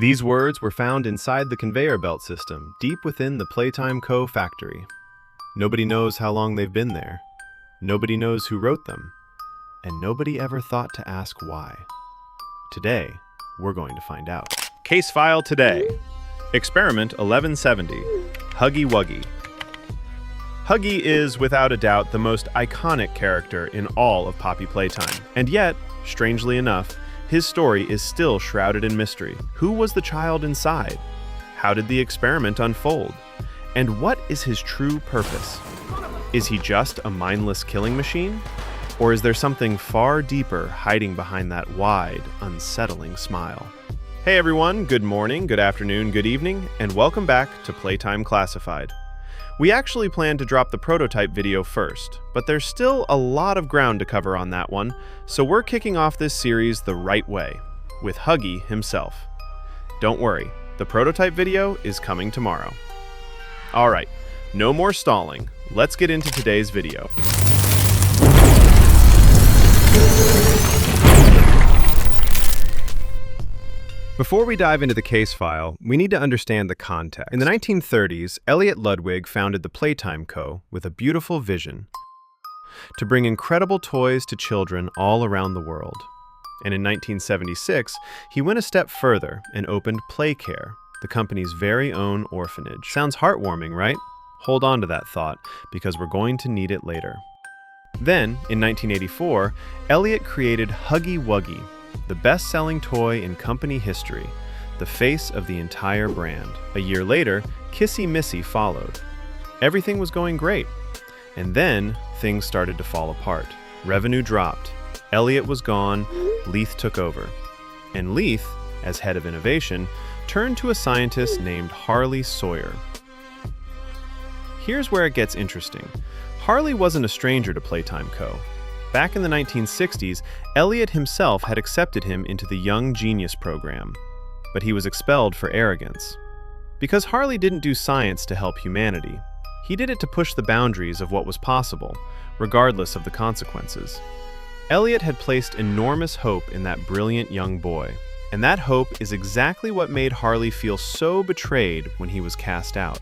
These words were found inside the conveyor belt system, deep within the Playtime Co factory. Nobody knows how long they've been there. Nobody knows who wrote them. And nobody ever thought to ask why. Today, we're going to find out. Case file today. Experiment 1170. Huggy Wuggy. Huggy is, without a doubt, the most iconic character in all of Poppy Playtime. And yet, strangely enough, his story is still shrouded in mystery. Who was the child inside? How did the experiment unfold? And what is his true purpose? Is he just a mindless killing machine? Or is there something far deeper hiding behind that wide, unsettling smile? Hey everyone, good morning, good afternoon, good evening, and welcome back to Playtime Classified. We actually planned to drop the prototype video first, but there's still a lot of ground to cover on that one, so we're kicking off this series the right way, with Huggy himself. Don't worry, the prototype video is coming tomorrow. Alright, no more stalling, let's get into today's video. Before we dive into the case file, we need to understand the context. In the 1930s, Elliot Ludwig founded the Playtime Co. with a beautiful vision to bring incredible toys to children all around the world. And in 1976, he went a step further and opened Playcare, the company's very own orphanage. Sounds heartwarming, right? Hold on to that thought, because we're going to need it later. Then, in 1984, Elliot created Huggy Wuggy, the best-selling toy in company history, the face of the entire brand. A year later, Kissy Missy followed. Everything was going great. And then, things started to fall apart. Revenue dropped. Elliot was gone. Leith took over. And Leith, as head of innovation, turned to a scientist named Harley Sawyer. Here's where it gets interesting. Harley wasn't a stranger to Playtime Co. Back in the 1960s, Elliot himself had accepted him into the Young Genius program, but he was expelled for arrogance. Because Harley didn't do science to help humanity, he did it to push the boundaries of what was possible, regardless of the consequences. Elliot had placed enormous hope in that brilliant young boy, and that hope is exactly what made Harley feel so betrayed when he was cast out.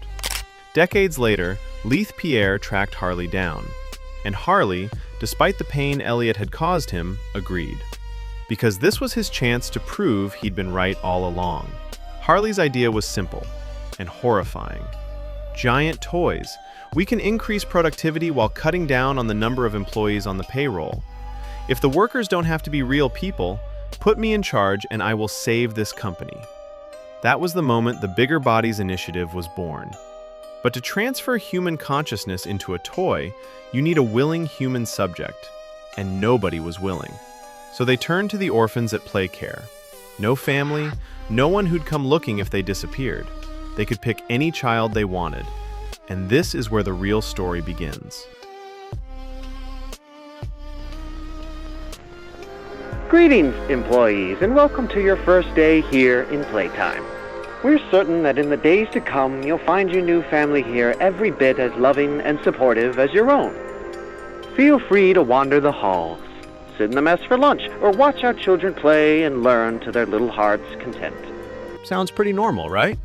Decades later, Leith Pierre tracked Harley down, and Harley, despite the pain Elliot had caused him, agreed. Because this was his chance to prove he'd been right all along. Harley's idea was simple and horrifying. Giant toys. We can increase productivity while cutting down on the number of employees on the payroll. If the workers don't have to be real people, put me in charge and I will save this company. That was the moment the Bigger Bodies Initiative was born. But to transfer human consciousness into a toy, you need a willing human subject, and nobody was willing. So they turned to the orphans at Playcare. No family, no one who'd come looking if they disappeared. They could pick any child they wanted. And this is where the real story begins. Greetings, employees, and welcome to your first day here in Playtime. We're certain that in the days to come, you'll find your new family here every bit as loving and supportive as your own. Feel free to wander the halls, sit in the mess for lunch, or watch our children play and learn to their little heart's content. Sounds pretty normal, right?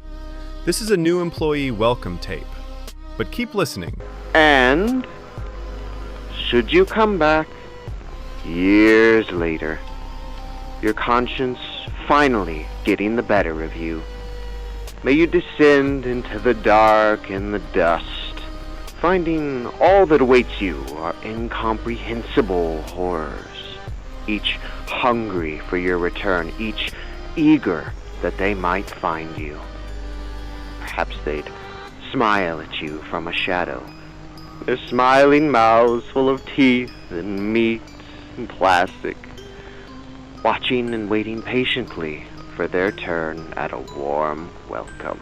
This is a new employee welcome tape. But keep listening. And should you come back years later, your conscience finally getting the better of you, may you descend into the dark and the dust, finding all that awaits you are incomprehensible horrors, each hungry for your return, each eager that they might find you. Perhaps they'd smile at you from a shadow, their smiling mouths full of teeth and meat and plastic, watching and waiting patiently for their turn at a warm welcome.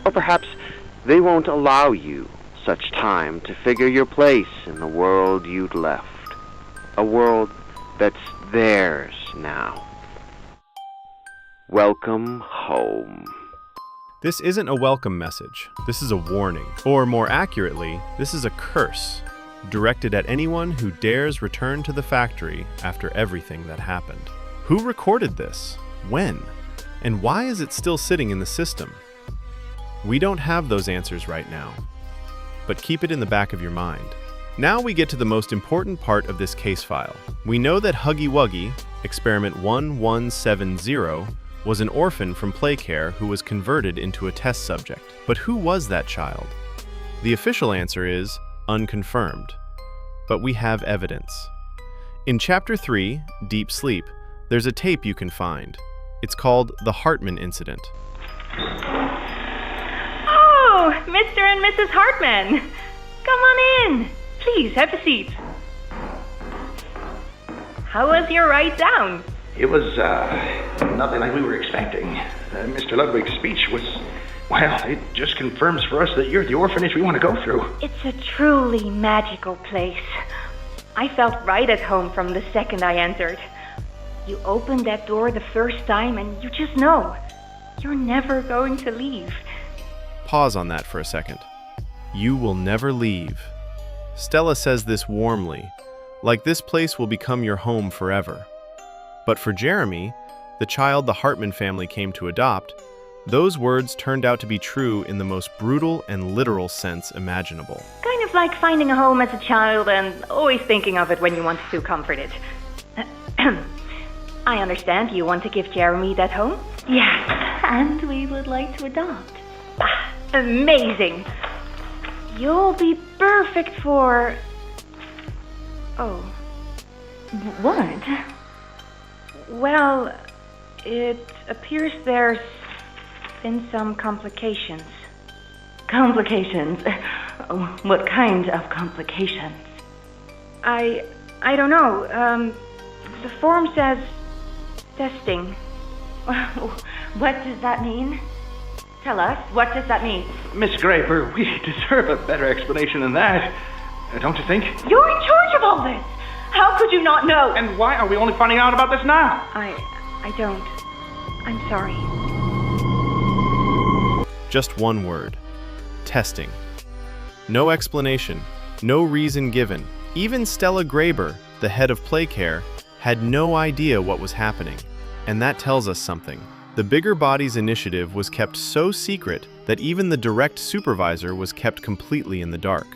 Or perhaps they won't allow you such time to figure your place in the world you'd left, a world that's theirs now. Welcome home. This isn't a welcome message. This is a warning. Or more accurately, this is a curse, directed at anyone who dares return to the factory after everything that happened. Who recorded this? When? And why is it still sitting in the system? We don't have those answers right now, but keep it in the back of your mind. Now we get to the most important part of this case file. We know that Huggy Wuggy, experiment 1170, was an orphan from Playcare who was converted into a test subject. But who was that child? The official answer is unconfirmed, but we have evidence. In Chapter 3, Deep Sleep, there's a tape you can find. It's called the Hartman incident. Oh, Mr. and Mrs. Hartman! Come on in. Please, have a seat. How was your ride down? It was, nothing like we were expecting. Mr. Ludwig's speech was, well, it just confirms for us that you're the orphanage we want to go through. It's a truly magical place. I felt right at home from the second I entered. You opened that door the first time and you just know. You're never going to leave. Pause on that for a second. You will never leave. Stella says this warmly, like this place will become your home forever. But for Jeremy, the child the Hartman family came to adopt, those words turned out to be true in the most brutal and literal sense imaginable. Kind of like finding a home as a child and always thinking of it when you want to feel comforted. I understand you want to give Jeremy that home? Yes, and we would like to adopt. Amazing! You'll be perfect for... Oh. What? Well, it appears there's been some complications. Complications? What kind of complications? I don't know. The form says testing. What does that mean? Tell us, what does that mean? Miss Graper, we deserve a better explanation than that. Don't you think? You're in charge of all this! How could you not know? And why are we only finding out about this now? I don't. I'm sorry. Just one word. Testing. No explanation, no reason given. Even Stella Graber, the head of Playcare, had no idea what was happening. And that tells us something. The Bigger Bodies initiative was kept so secret that even the direct supervisor was kept completely in the dark.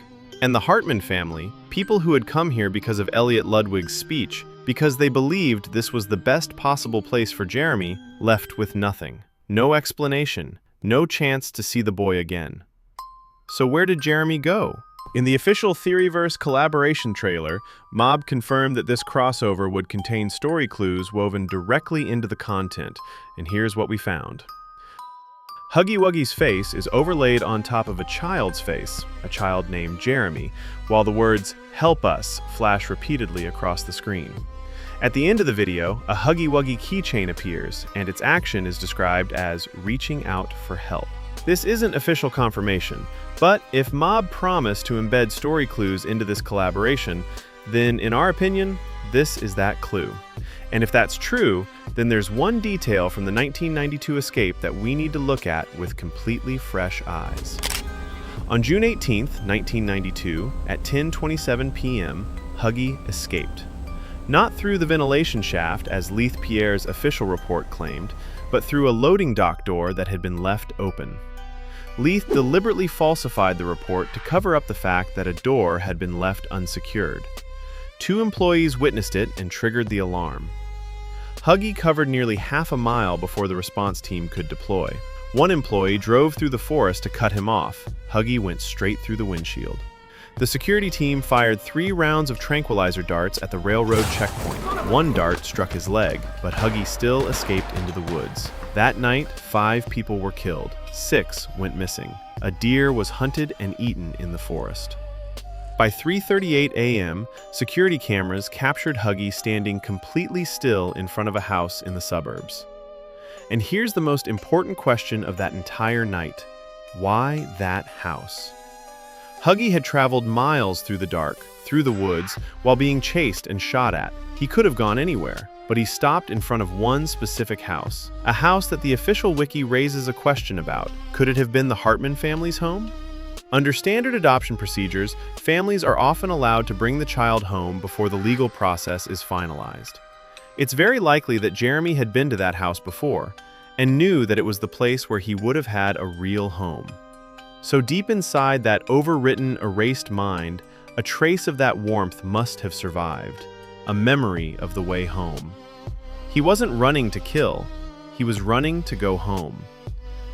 And the Hartman family, people who had come here because of Elliot Ludwig's speech, because they believed this was the best possible place for Jeremy, left with nothing. No explanation, no chance to see the boy again. So where did Jeremy go? In the official Theoryverse collaboration trailer, Mob confirmed that this crossover would contain story clues woven directly into the content, and here's what we found. Huggy Wuggy's face is overlaid on top of a child's face, a child named Jeremy, while the words, "Help us," flash repeatedly across the screen. At the end of the video, a Huggy Wuggy keychain appears, and its action is described as reaching out for help. This isn't official confirmation, but if Mob promised to embed story clues into this collaboration, then in our opinion, this is that clue. And if that's true, then there's one detail from the 1992 escape that we need to look at with completely fresh eyes. On June 18th, 1992, at 10:27 p.m., Huggy escaped. Not through the ventilation shaft, as Leith Pierre's official report claimed, but through a loading dock door that had been left open. Leith deliberately falsified the report to cover up the fact that a door had been left unsecured. 2 employees witnessed it and triggered the alarm. Huggy covered nearly half a mile before the response team could deploy. One employee drove through the forest to cut him off. Huggy went straight through the windshield. The security team fired 3 rounds of tranquilizer darts at the railroad checkpoint. 1 dart struck his leg, but Huggy still escaped into the woods. That night, 5 people were killed. 6 went missing. A deer was hunted and eaten in the forest. By 3:38 a.m., security cameras captured Huggy standing completely still in front of a house in the suburbs. And here's the most important question of that entire night. Why that house? Huggy had traveled miles through the dark, through the woods, while being chased and shot at. He could have gone anywhere, but he stopped in front of one specific house. A house that the official wiki raises a question about. Could it have been the Hartman family's home? Under standard adoption procedures, families are often allowed to bring the child home before the legal process is finalized. It's very likely that Jeremy had been to that house before, and knew that it was the place where he would have had a real home. So deep inside that overwritten, erased mind, a trace of that warmth must have survived, a memory of the way home. He wasn't running to kill, he was running to go home.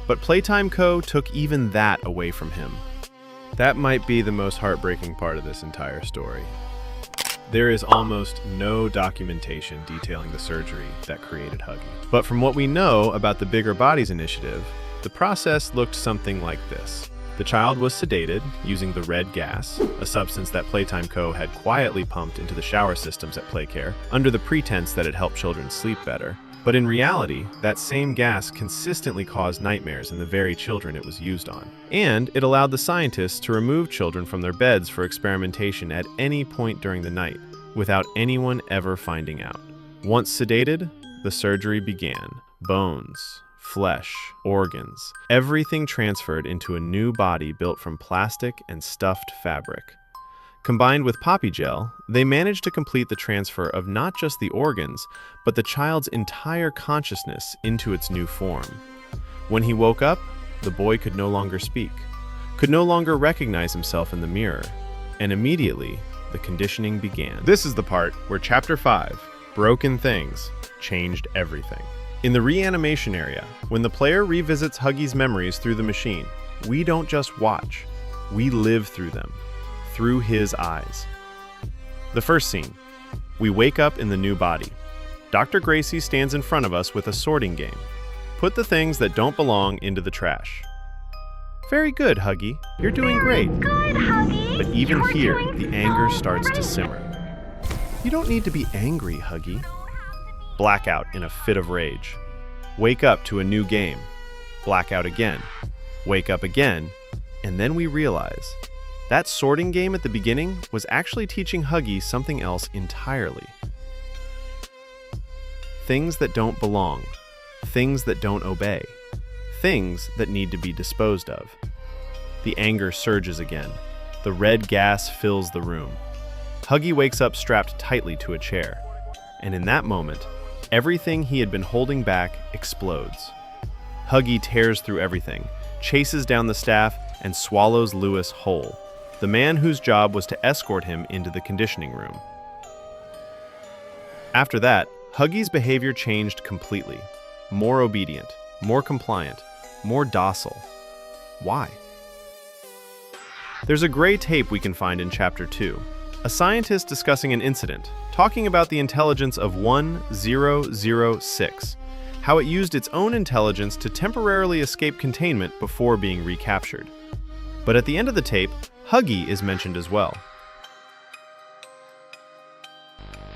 But Playtime Co. took even that away from him. That might be the most heartbreaking part of this entire story. There is almost no documentation detailing the surgery that created Huggy. But from what we know about the Bigger Bodies initiative, the process looked something like this. The child was sedated using the red gas, a substance that Playtime Co. had quietly pumped into the shower systems at Playcare under the pretense that it helped children sleep better. But in reality, that same gas consistently caused nightmares in the very children it was used on. And it allowed the scientists to remove children from their beds for experimentation at any point during the night, without anyone ever finding out. Once sedated, the surgery began. Bones, flesh, organs, everything transferred into a new body built from plastic and stuffed fabric. Combined with poppy gel, they managed to complete the transfer of not just the organs, but the child's entire consciousness into its new form. When he woke up, the boy could no longer speak, could no longer recognize himself in the mirror, and immediately, the conditioning began. This is the part where Chapter 5, Broken Things, changed everything. In the reanimation area, when the player revisits Huggy's memories through the machine, we don't just watch, we live through them. Through his eyes. The first scene. We wake up in the new body. Dr. Gracie stands in front of us with a sorting game. Put the things that don't belong into the trash. Very good, Huggy. You're doing great. Good, Huggy. But even here, the anger starts to simmer. You don't need to be angry, Huggy. Blackout in a fit of rage. Wake up to a new game. Blackout again. Wake up again. And then we realize that sorting game at the beginning was actually teaching Huggy something else entirely. Things that don't belong. Things that don't obey. Things that need to be disposed of. The anger surges again. The red gas fills the room. Huggy wakes up strapped tightly to a chair. And in that moment, everything he had been holding back explodes. Huggy tears through everything, chases down the staff, and swallows Lewis whole, the man whose job was to escort him into the conditioning room. After that, Huggy's behavior changed completely. More obedient, more compliant, more docile. Why? There's a gray tape we can find in Chapter 2. A scientist discussing an incident, talking about the intelligence of 1006, how it used its own intelligence to temporarily escape containment before being recaptured. But at the end of the tape, Huggy is mentioned as well.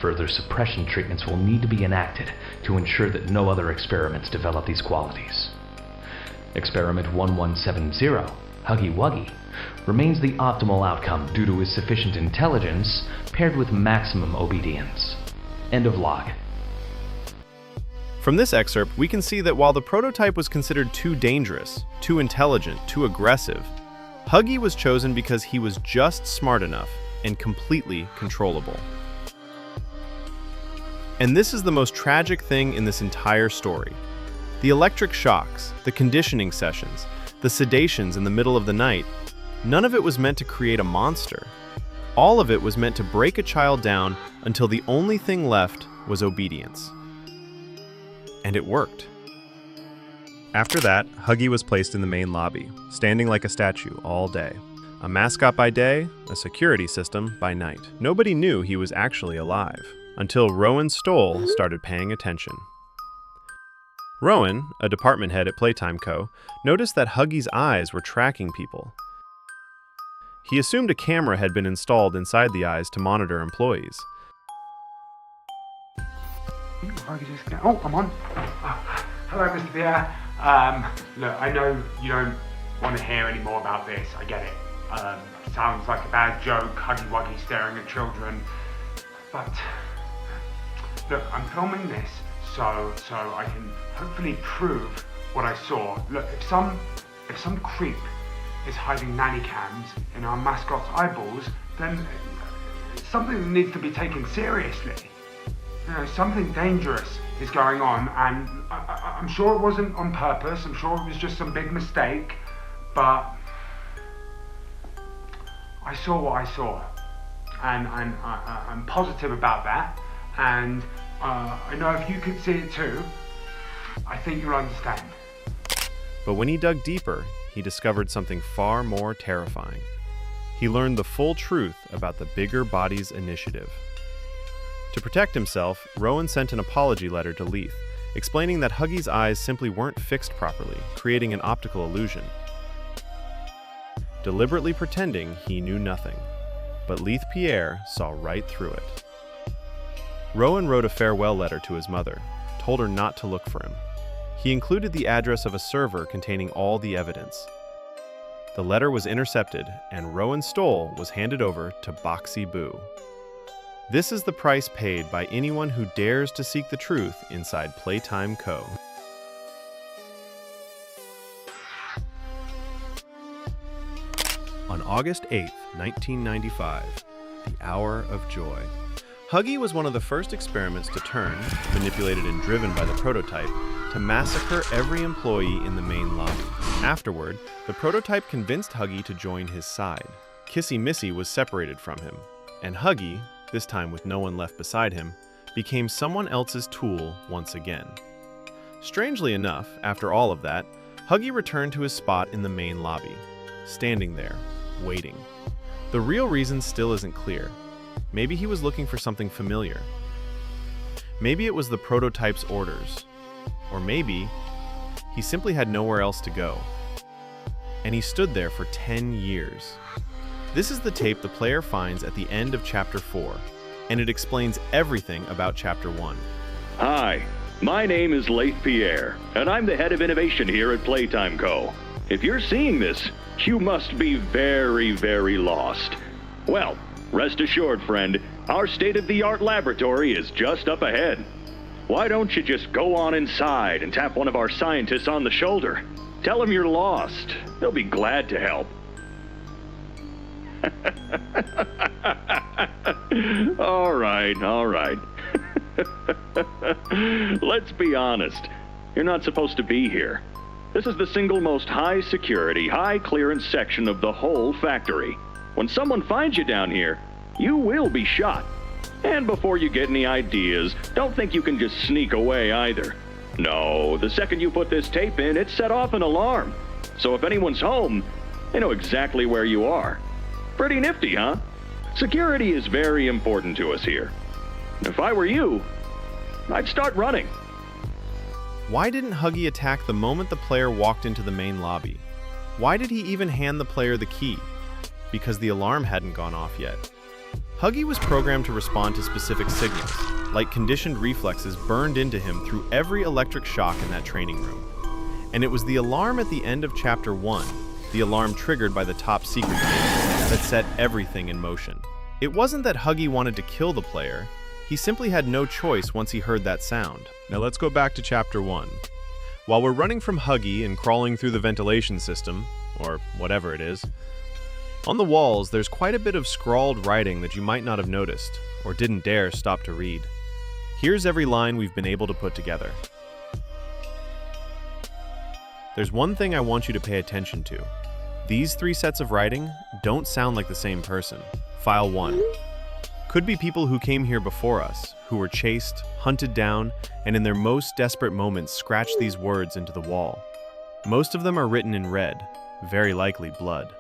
Further suppression treatments will need to be enacted to ensure that no other experiments develop these qualities. Experiment 1170, Huggy Wuggy, remains the optimal outcome due to his sufficient intelligence paired with maximum obedience. End of log. From this excerpt, we can see that while the prototype was considered too dangerous, too intelligent, too aggressive, Huggy was chosen because he was just smart enough and completely controllable. And this is the most tragic thing in this entire story. The electric shocks, the conditioning sessions, the sedations in the middle of the night, none of it was meant to create a monster. All of it was meant to break a child down until the only thing left was obedience. And it worked. After that, Huggy was placed in the main lobby, standing like a statue all day. A mascot by day, a security system by night. Nobody knew he was actually alive, until Rowan Stoll started paying attention. Rowan, a department head at Playtime Co., noticed that Huggy's eyes were tracking people. He assumed a camera had been installed inside the eyes to monitor employees. Oh, I'm on. Hello, Mr. Pierre. Look, I know you don't want to hear any more about this. I get it. Sounds like a bad joke, Huggy Wuggy staring at children. But, look, I'm filming this so I can hopefully prove what I saw. Look, if some creep is hiding nanny cams in our mascot's eyeballs, then it's something that needs to be taken seriously. You know, something dangerous is going on, and I'm sure it wasn't on purpose. I'm sure it was just some big mistake, but I saw what I saw, and I'm positive about that, and I know if you could see it too, I think you'll understand. But when he dug deeper, he discovered something far more terrifying. He learned the full truth about the Bigger Bodies Initiative. To protect himself, Rowan sent an apology letter to Leith, explaining that Huggy's eyes simply weren't fixed properly, creating an optical illusion. Deliberately pretending he knew nothing, but Leith Pierre saw right through it. Rowan wrote a farewell letter to his mother, told her not to look for him. He included the address of a server containing all the evidence. The letter was intercepted, and Rowan Stoll was handed over to Boxy Boo. This is the price paid by anyone who dares to seek the truth inside Playtime Co. On August 8, 1995, the Hour of Joy. Huggy was one of the first experiments to turn, manipulated and driven by the prototype, to massacre every employee in the main lobby. Afterward, the prototype convinced Huggy to join his side. Kissy Missy was separated from him, and Huggy, this time with no one left beside him, became someone else's tool once again. Strangely enough, after all of that, Huggy returned to his spot in the main lobby, standing there, waiting. The real reason still isn't clear. Maybe he was looking for something familiar. Maybe it was the prototype's orders. Or maybe he simply had nowhere else to go. And he stood there for 10 years. This is the tape the player finds at the end of Chapter 4, and it explains everything about Chapter 1. Hi, my name is Leith Pierre, and I'm the head of innovation here at Playtime Co. If you're seeing this, you must be very, very lost. Well, rest assured, friend, our state-of-the-art laboratory is just up ahead. Why don't you just go on inside and tap one of our scientists on the shoulder? Tell them you're lost. They'll be glad to help. All right. Let's be honest. You're not supposed to be here. This is the single most high-security, high-clearance section of the whole factory. When someone finds you down here, you will be shot. And before you get any ideas, don't think you can just sneak away either. No, the second you put this tape in, it set off an alarm. So if anyone's home, they know exactly where you are. Pretty nifty, huh? Security is very important to us here. If I were you, I'd start running. Why didn't Huggy attack the moment the player walked into the main lobby? Why did he even hand the player the key? Because the alarm hadn't gone off yet. Huggy was programmed to respond to specific signals, like conditioned reflexes burned into him through every electric shock in that training room. And it was the alarm at the end of Chapter 1, the alarm triggered by the top secret tape, that set everything in motion. It wasn't that Huggy wanted to kill the player, he simply had no choice once he heard that sound. Now let's go back to Chapter 1. While we're running from Huggy and crawling through the ventilation system, or whatever it is, on the walls there's quite a bit of scrawled writing that you might not have noticed, or didn't dare stop to read. Here's every line we've been able to put together. There's one thing I want you to pay attention to. These 3 sets of writing don't sound like the same person. File 1. Could be people who came here before us, who were chased, hunted down, and in their most desperate moments scratched these words into the wall. Most of them are written in red, very likely blood.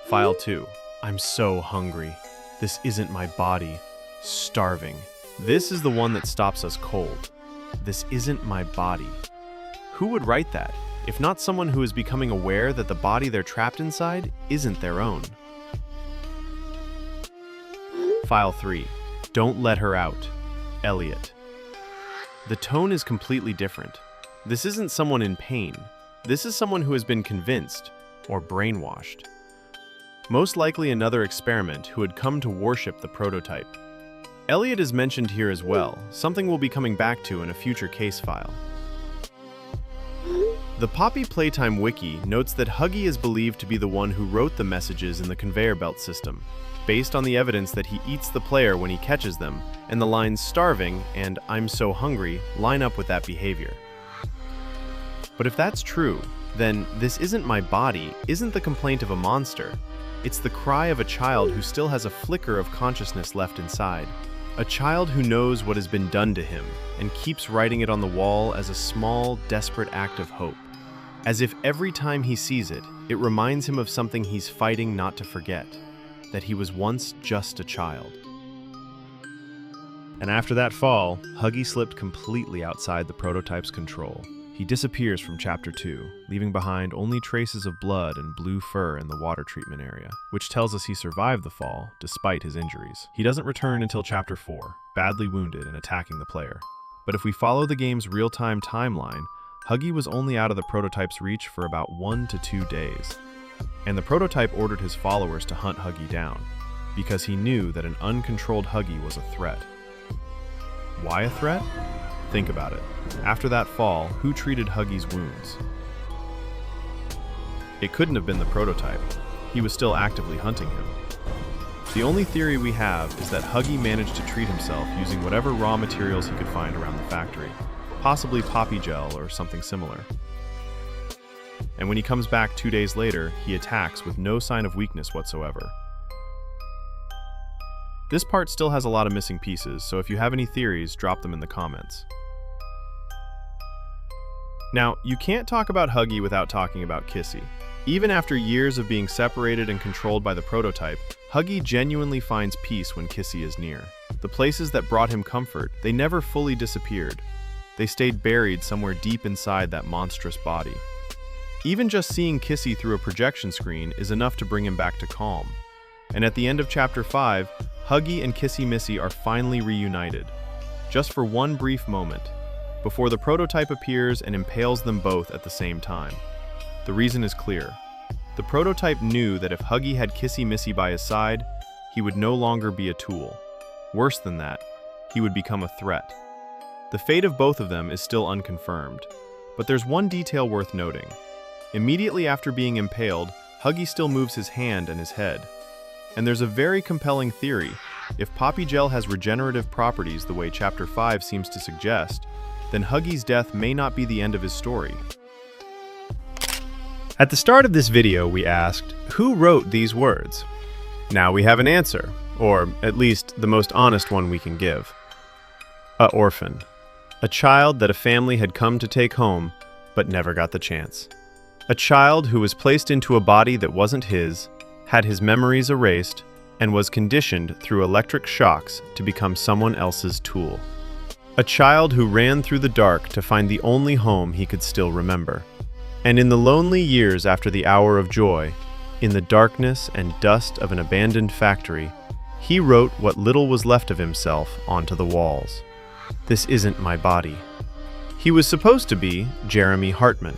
File 2. I'm so hungry. This isn't my body. Starving. This is the one that stops us cold. This isn't my body. Who would write that, if not someone who is becoming aware that the body they're trapped inside isn't their own? File 3. Don't let her out. Elliot. The tone is completely different. This isn't someone in pain. This is someone who has been convinced, or brainwashed. Most likely another experiment who had come to worship the prototype. Elliot is mentioned here as well, something we'll be coming back to in a future case file. The Poppy Playtime Wiki notes that Huggy is believed to be the one who wrote the messages in the conveyor belt system, based on the evidence that he eats the player when he catches them, and the lines "starving" and "I'm so hungry" line up with that behavior. But if that's true, then "this isn't my body" isn't the complaint of a monster. It's the cry of a child who still has a flicker of consciousness left inside. A child who knows what has been done to him and keeps writing it on the wall as a small, desperate act of hope. As if every time he sees it, it reminds him of something he's fighting not to forget, that he was once just a child. And after that fall, Huggy slipped completely outside the prototype's control. He disappears from Chapter 2, leaving behind only traces of blood and blue fur in the water treatment area, which tells us he survived the fall despite his injuries. He doesn't return until Chapter 4, badly wounded and attacking the player. But if we follow the game's real-time timeline, Huggy was only out of the prototype's reach for about 1 to 2 days. And the prototype ordered his followers to hunt Huggy down, because he knew that an uncontrolled Huggy was a threat. Why a threat? Think about it. After that fall, who treated Huggy's wounds? It couldn't have been the prototype. He was still actively hunting him. The only theory we have is that Huggy managed to treat himself using whatever raw materials he could find around the factory, possibly poppy gel or something similar. And when he comes back 2 days later, he attacks with no sign of weakness whatsoever. This part still has a lot of missing pieces, so if you have any theories, drop them in the comments. Now, you can't talk about Huggy without talking about Kissy. Even after years of being separated and controlled by the prototype, Huggy genuinely finds peace when Kissy is near. The places that brought him comfort, they never fully disappeared. They stayed buried somewhere deep inside that monstrous body. Even just seeing Kissy through a projection screen is enough to bring him back to calm. And at the end of Chapter 5, Huggy and Kissy Missy are finally reunited, just for one brief moment, before the prototype appears and impales them both at the same time. The reason is clear. The prototype knew that if Huggy had Kissy Missy by his side, he would no longer be a tool. Worse than that, he would become a threat. The fate of both of them is still unconfirmed, but there's one detail worth noting. Immediately after being impaled, Huggy still moves his hand and his head. And there's a very compelling theory. If Poppy Gel has regenerative properties the way Chapter 5 seems to suggest, then Huggy's death may not be the end of his story. At the start of this video, we asked, who wrote these words? Now we have an answer, or at least the most honest one we can give. A orphan. A child that a family had come to take home, but never got the chance. A child who was placed into a body that wasn't his, had his memories erased, and was conditioned through electric shocks to become someone else's tool. A child who ran through the dark to find the only home he could still remember. And in the lonely years after the hour of joy, in the darkness and dust of an abandoned factory, he wrote what little was left of himself onto the walls. This isn't my body. He was supposed to be Jeremy Hartman.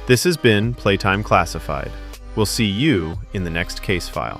This has been Playtime Classified. We'll see you in the next case file.